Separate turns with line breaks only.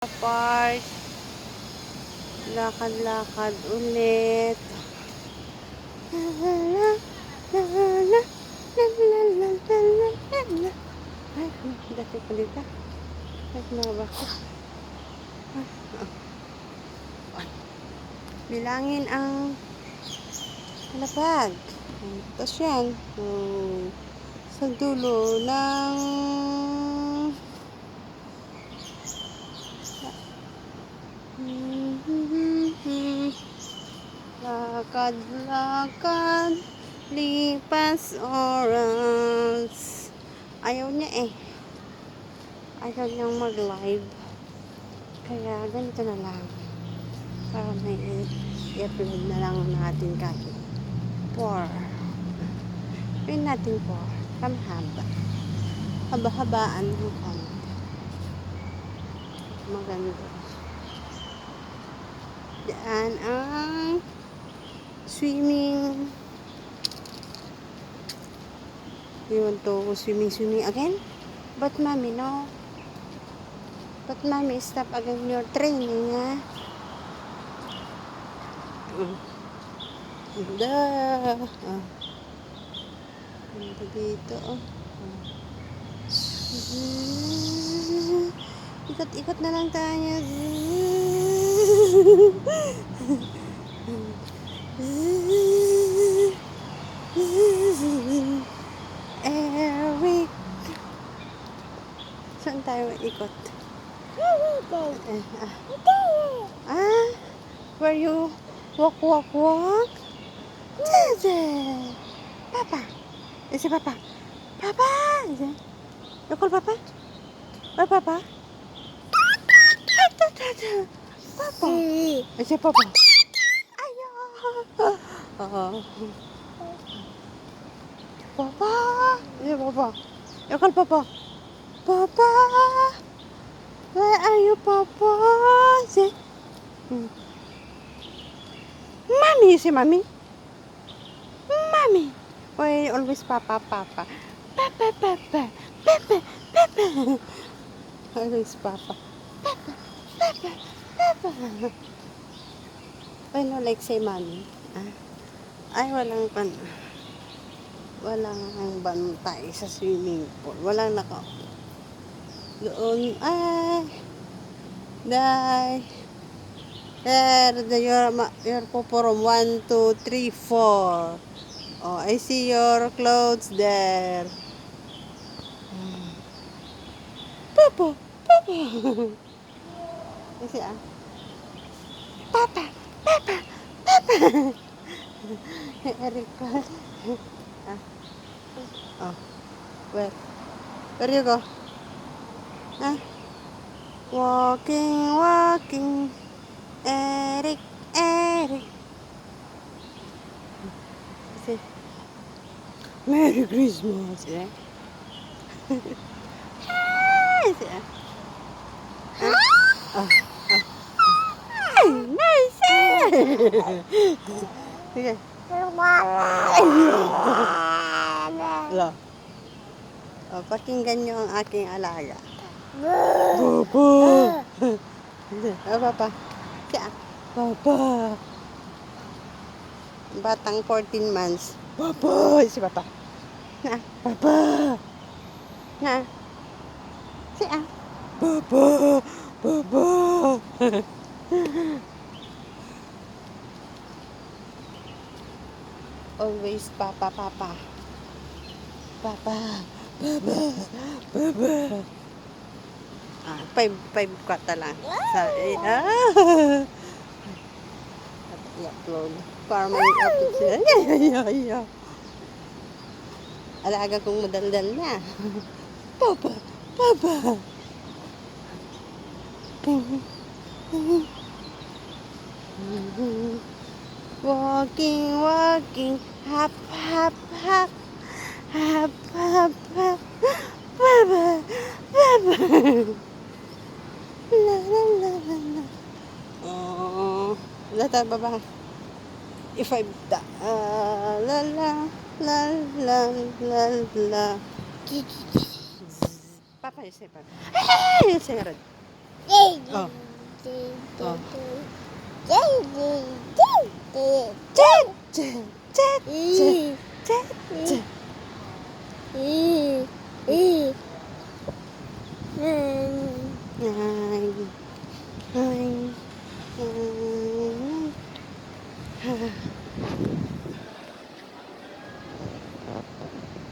Park, lakad-lakad ulit. Ay, dati ko dito. Ay, mga bako. Bilangin ang lapag. Tapos yan. Sa dulo ng lakad-lakad, lipas oras. Ayaw niya eh. Ayaw niyang mag-live. Kaya ganito na lang. Para may i-upload na lang natin kahit 4. Pin natin 4. Kamhaba. Haba-habaan ng konti. Maganda. Diyan ang swimming. You want to swimming again? But mommy, no? But mommy, stop again your training, ha? Ganda. Ganda dito, oh. Ikot-ikot na lang tayo. Eric. Saan tayo ikot? Where you walk? Papa. Si Papa. Papa. You call Papa? Where Papa? Papa. Si Papa. Ayaw. Papa. Si Papa. You call Papa. Papa. Where are you, Papa? Si Mommy, si Mommy. Mommy. Why always Papa? Papa. Always Papa. Papa. Why no like say Mommy? Ay, walang bantay sa swimming pool. Walang doon. Ay. Day. There, your poporom. 1, 2, 3, 4. Oh, I see your clothes there. Papa. Kasi Papa. Eric. Oh. Where you go? Walking. Eric. Say, Merry Christmas. Yeah. Nice. Okay. Pakinggan nyo ang aking alaga. Papa. Papa. Papa. Batang 14 months. Papa. Si Papa. Papa. Si Papa. Always Papa. Five kata lang. I-upload. Para may upload sila. Yeah. Alaga kong madaldal na. Papa. Walking. Hop. Papa. La. Oh, lata baba. If I la. Papa, you say Papa. Hey, you say red. Oh. Oh. Chat, chat, chat, chat, chat. Ay, ay, ay, ay.